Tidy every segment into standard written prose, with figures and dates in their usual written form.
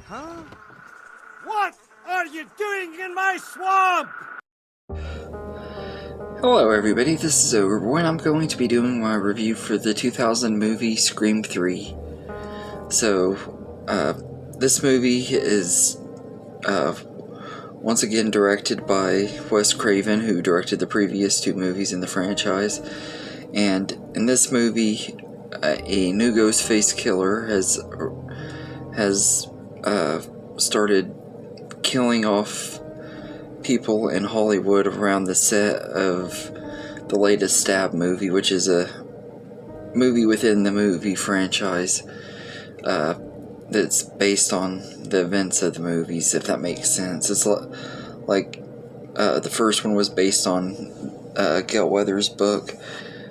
Huh? What are you doing in my swamp? Hello everybody, this is Overboy and I'm going to be doing my review for the 2000 movie Scream 3. So, this movie is once again directed by Wes Craven, who directed the previous two movies in the franchise. And in this movie, a new Ghostface killer has started killing off people in Hollywood around the set of the latest Stab movie, which is a movie within the movie franchise that's based on the events of the movies, if that makes sense. It's like the first one was based on Gail Weathers' book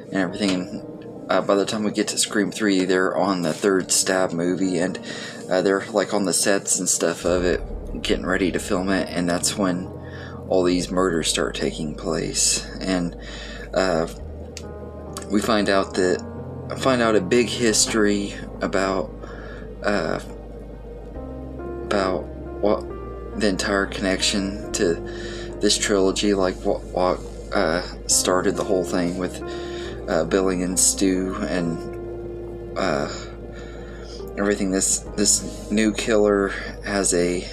and everything. By the time we get to Scream 3, they're on the third Stab movie, and they're like on the sets and stuff of it, getting ready to film it, and that's when all these murders start taking place. And we find out a big history about what the entire connection to this trilogy, like what started the whole thing with Billy and Stu and everything. This new killer has a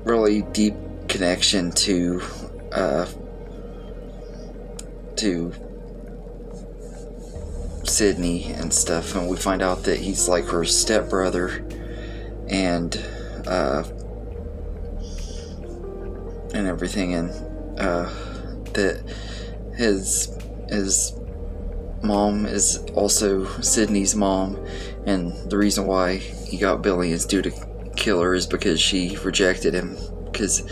really deep connection to Sydney and stuff, and we find out that he's like her stepbrother, and everything, and that his mom is also Sydney's mom, and the reason why he got Billy and Stu to kill her is because she rejected him, because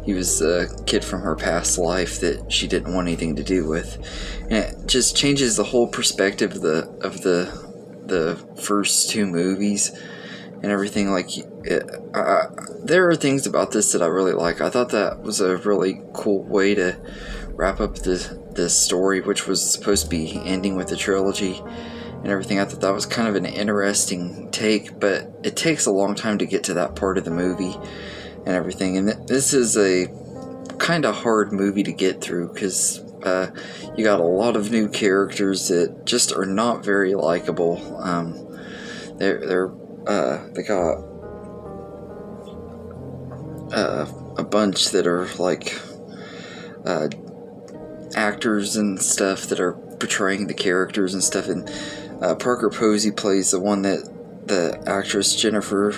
he was a kid from her past life that she didn't want anything to do with. And it just changes the whole perspective of the first two movies and everything. Like, there are things about this that I really like. I thought that was a really cool way to wrap up this story, which was supposed to be ending with the trilogy and everything. I thought that was kind of an interesting take, but it takes a long time to get to that part of the movie and everything. And this is a kind of hard movie to get through, because you got a lot of new characters that just are not very likable. They got a bunch that are like actors and stuff that are portraying the characters and stuff, and Parker Posey plays the one that the actress Jennifer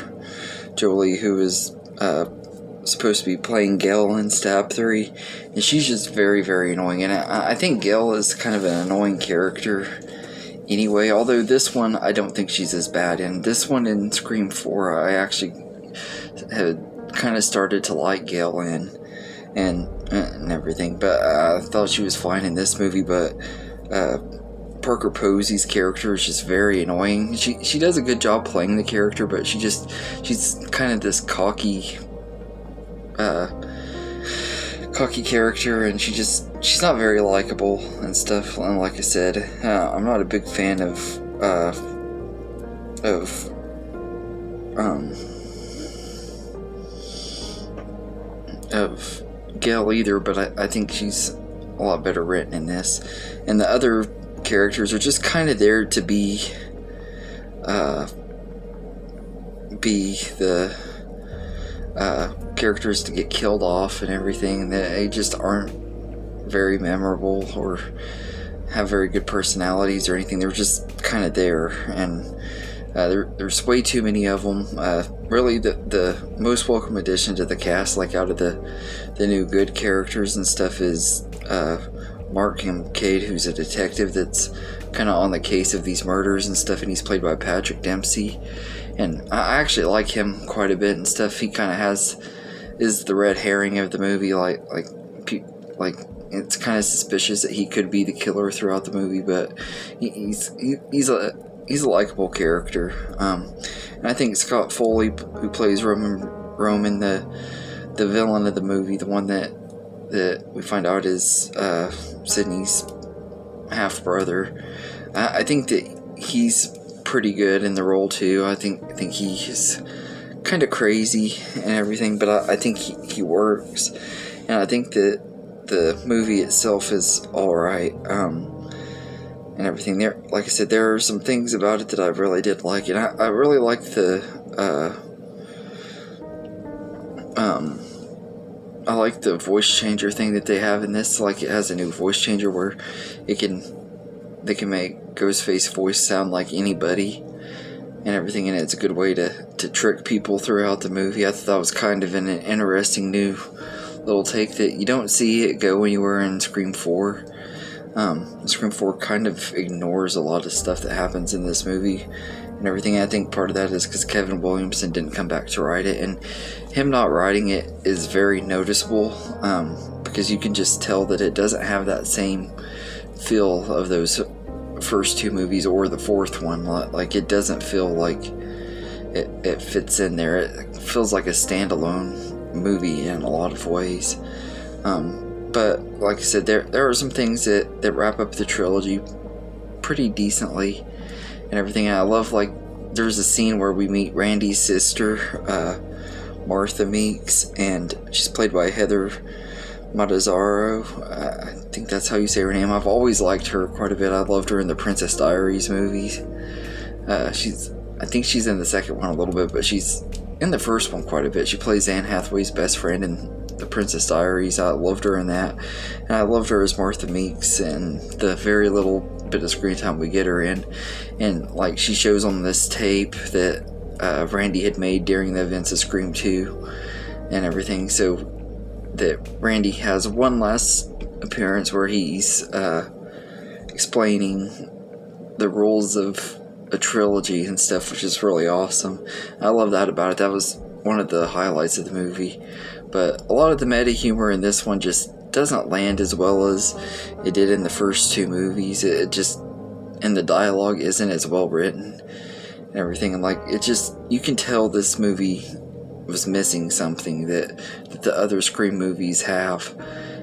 Jolie, who is supposed to be playing Gail in Stab 3, and she's just very, very annoying. And I think Gail is kind of an annoying character anyway, although this one I don't think she's as bad. And this one in Scream 4, I actually had kind of started to like Gail in and everything, but I thought she was fine in this movie. But Parker Posey's character is just very annoying. She does a good job playing the character, but she's kind of this cocky character, and she's not very likable and stuff. And like I said, I'm not a big fan of Gail either, but I think she's a lot better written in this. And the other characters are just kind of there to be the characters to get killed off and everything, and they just aren't very memorable or have very good personalities or anything. They're just kind of there, and there's way too many of them. Really, the most welcome addition to the cast, like out of the new good characters and stuff, is Mark Kincaid, who's a detective that's kind of on the case of these murders and stuff, and he's played by Patrick Dempsey, and I actually like him quite a bit and stuff. He kind of is the red herring of the movie, like it's kind of suspicious that he could be the killer throughout the movie, but he's a likable character. And I think Scott Foley, who plays Roman, the villain of the movie, the one that we find out is Sydney's half brother, I think that he's pretty good in the role too. I think he is kind of crazy and everything, but I think he works, and I think that the movie itself is alright, and everything. There, like I said, there are some things about it that I really did like, and I really like I like the voice changer thing that they have in this. Like, it has a new voice changer where they can make Ghostface's voice sound like anybody and everything, and it's a good way to trick people throughout the movie. I thought that was kind of an interesting new little take that you don't see it go anywhere in Scream 4. Scream 4 kind of ignores a lot of stuff that happens in this movie and everything. I think part of that is because Kevin Williamson didn't come back to write it, and him not writing it is very noticeable, because you can just tell that it doesn't have that same feel of those first two movies or the fourth one. Like, it doesn't feel like it fits in there. It feels like a standalone movie in a lot of ways. But like I said, there are some things that wrap up the trilogy pretty decently and everything. And I love, like, there's a scene where we meet Randy's sister, Martha Meeks, and she's played by Heather Matazzaro. I think that's how you say her name. I've always liked her quite a bit. I loved her in the Princess Diaries movies. I think she's in the second one a little bit, but she's in the first one quite a bit. She plays Anne Hathaway's best friend in the Princess Diaries. I loved her in that, and I loved her as Martha Meeks and the very little bit of screen time we get her in. And like, she shows on this tape that Randy had made during the events of Scream 2 and everything, so that Randy has one last appearance where he's explaining the rules of a trilogy and stuff, which is really awesome. I love that about it. That was one of the highlights of the movie. But a lot of the meta humor in this one just doesn't land as well as it did in the first two movies. It just, and the dialogue isn't as well written and everything. And like, it just, you can tell this movie was missing something that the other Scream movies have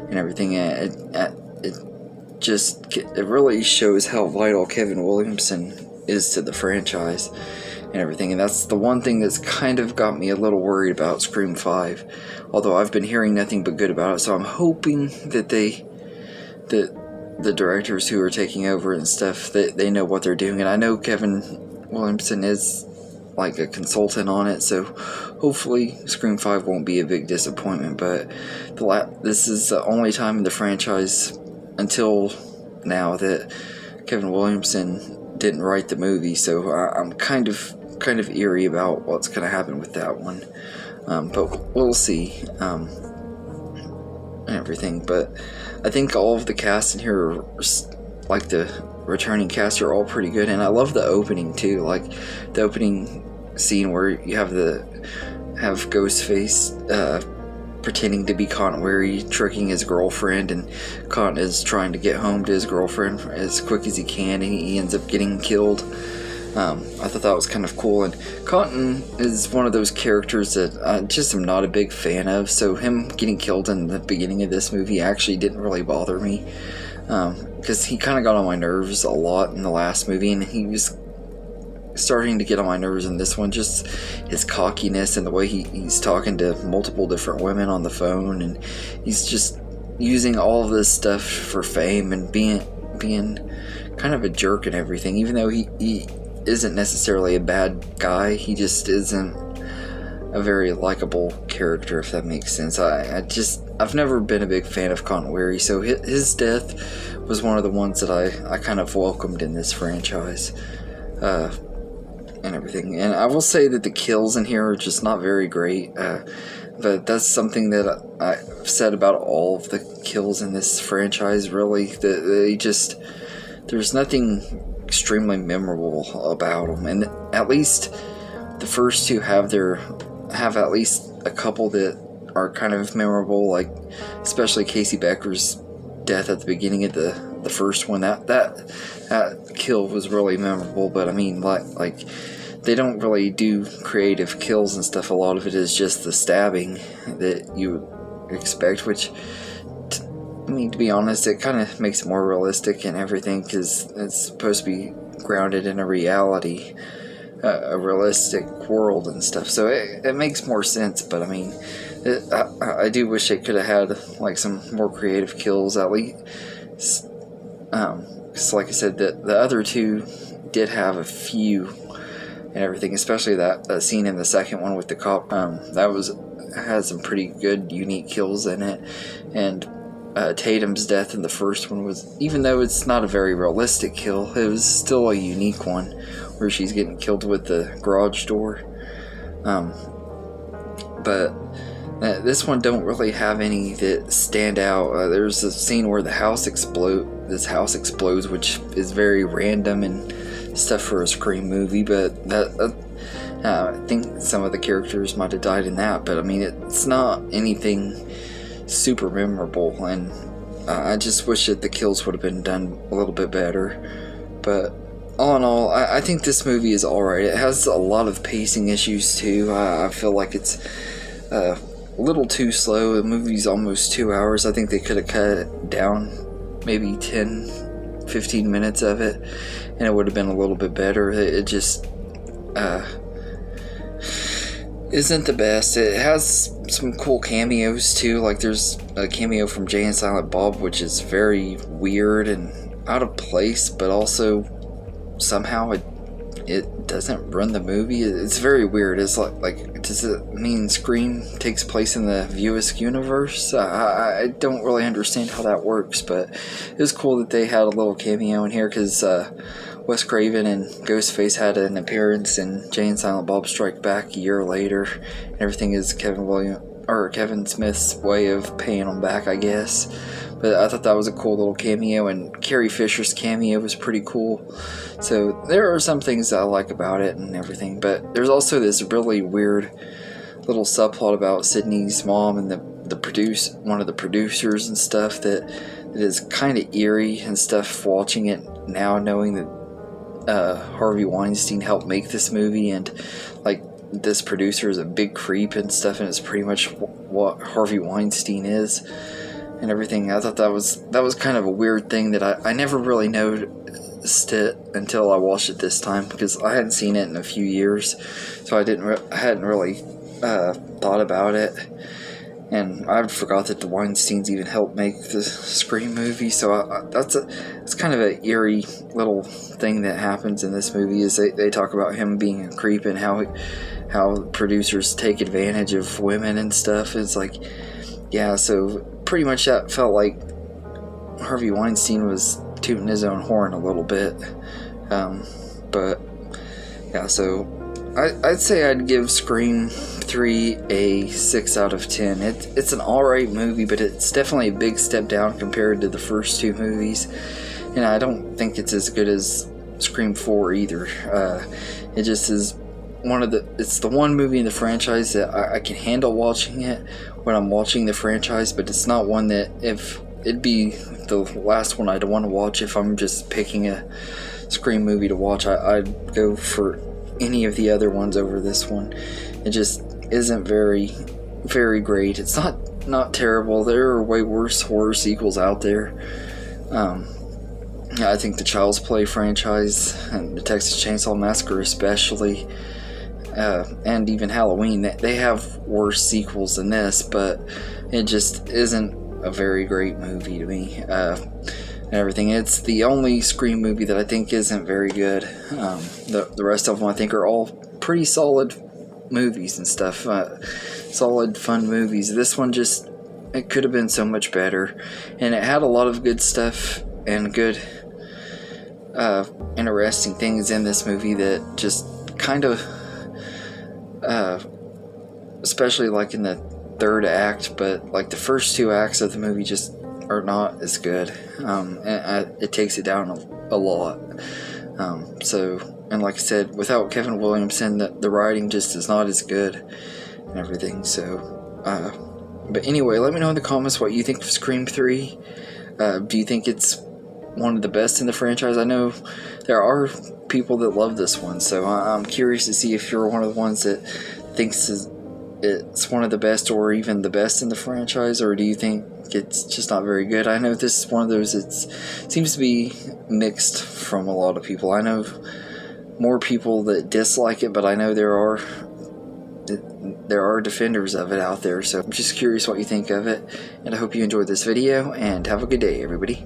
and everything. It really shows how vital Kevin Williamson is to the franchise and everything. And that's the one thing that's kind of got me a little worried about Scream 5, although I've been hearing nothing but good about it. So I'm hoping that the directors who are taking over and stuff, that they know what they're doing. And I know Kevin Williamson is like a consultant on it, so hopefully Scream 5 won't be a big disappointment. But this is the only time in the franchise until now that Kevin Williamson didn't write the movie, so I'm kind of eerie about what's going to happen with that one. But we'll see, and everything. But I think all of the cast in here, like the returning cast, are all pretty good, and I love the opening too. Like the opening scene where you have Ghostface pretending to be Cotton Weary, tricking his girlfriend, and Cotton is trying to get home to his girlfriend as quick as he can, and he ends up getting killed. I thought that was kind of cool, and Cotton is one of those characters that I just am not a big fan of, so him getting killed in the beginning of this movie actually didn't really bother me, because he kind of got on my nerves a lot in the last movie, and he was starting to get on my nerves in this one. Just his cockiness and the way he's talking to multiple different women on the phone, and he's just using all of this stuff for fame and being kind of a jerk and everything. Even though he isn't necessarily a bad guy, he just isn't a very likable character, if that makes sense. I've never been a big fan of Cotton Weary, so his death was one of the ones that I kind of welcomed in this franchise. And everything. And I will say that the kills in here are just not very great, but that's something that I've said about all of the kills in this franchise, really. There's nothing extremely memorable about them, and at least the first two have at least a couple that are kind of memorable, like especially Casey Becker's death at the beginning of the first one. That kill was really memorable. But I mean, like they don't really do creative kills and stuff. A lot of it is just the stabbing that you expect, which mean, to be honest, it kind of makes it more realistic and everything, because it's supposed to be grounded in a reality, a realistic world and stuff. So it makes more sense. But I mean, I do wish they could have had like some more creative kills at least. Because like I said, the other two did have a few and everything, especially that scene in the second one with the cop. That had some pretty good, unique kills in it. And Tatum's death in the first one was, even though it's not a very realistic kill, it was still a unique one, where she's getting killed with the garage door. But this one don't really have any that stand out. There's a scene where this house explodes, which is very random and stuff for a Scream movie, but I think some of the characters might have died in that, but I mean, it's not anything super memorable, and I just wish that the kills would have been done a little bit better. But all in all, I think this movie is alright. It has a lot of pacing issues too. I feel like it's a little too slow. The movie's almost 2 hours. I think they could have cut it down maybe 10-15 minutes of it, and it would have been a little bit better. It just isn't the best. It has some cool cameos too, like there's a cameo from Jay and Silent Bob, which is very weird and out of place, but also somehow it doesn't run the movie. It's very weird. It's like does it mean Scream takes place in the View Askew universe? I don't really understand how that works, but it was cool that they had a little cameo in here, because Wes Craven and Ghostface had an appearance in Jay and Silent Bob Strike Back a year later, and everything is Kevin Smith's way of paying them back, I guess. But I thought that was a cool little cameo, and Carrie Fisher's cameo was pretty cool. So there are some things that I like about it and everything, but there's also this really weird little subplot about Sydney's mom and one of the producers and stuff that is kind of eerie and stuff, watching it now, knowing that Harvey Weinstein helped make this movie, and like this producer is a big creep and stuff, and it's pretty much what Harvey Weinstein is and everything. I thought that was kind of a weird thing that I never really noticed it until I watched it this time, because I hadn't seen it in a few years, so I hadn't really thought about it. And I forgot that the Weinsteins even helped make the Scream movie, so it's kind of an eerie little thing that happens in this movie, is they talk about him being a creep and how producers take advantage of women and stuff. It's like, yeah, so pretty much that felt like Harvey Weinstein was tooting his own horn a little bit. But yeah, so I'd say I'd give Scream 3 a 6 out of 10. It's an alright movie, but it's definitely a big step down compared to the first two movies, and I don't think it's as good as Scream 4 either. It just is it's the one movie in the franchise that I can handle watching it when I'm watching the franchise, but it's not one that, if it'd be the last one I'd want to watch if I'm just picking a Scream movie to watch. I'd go for any of the other ones over this one. It just isn't very, very great. It's not terrible. There are way worse horror sequels out there. I think the Child's Play franchise and the Texas Chainsaw Massacre especially, and even Halloween, they have worse sequels than this, but it just isn't a very great movie to me. And everything. It's the only Scream movie that I think isn't very good. The rest of them I think are all pretty solid movies and stuff. Solid, fun movies. This one it could have been so much better. And it had a lot of good stuff and good, interesting things in this movie that just kind of, especially like in the third act, but like the first two acts of the movie just are not as good. And it takes it down a lot. And like I said, without Kevin Williamson, the writing just is not as good and everything. So, but anyway, let me know in the comments what you think of Scream 3. Do you think it's one of the best in the franchise? I know there are people that love this one, so I'm curious to see if you're one of the ones that thinks it's one of the best or even the best in the franchise, or do you think it's just not very good. I know this is one of those, it seems to be mixed from a lot of people. I know more people that dislike it, but I know there are defenders of it out there, so I'm just curious what you think of it, and I hope you enjoyed this video, and have a good day, everybody.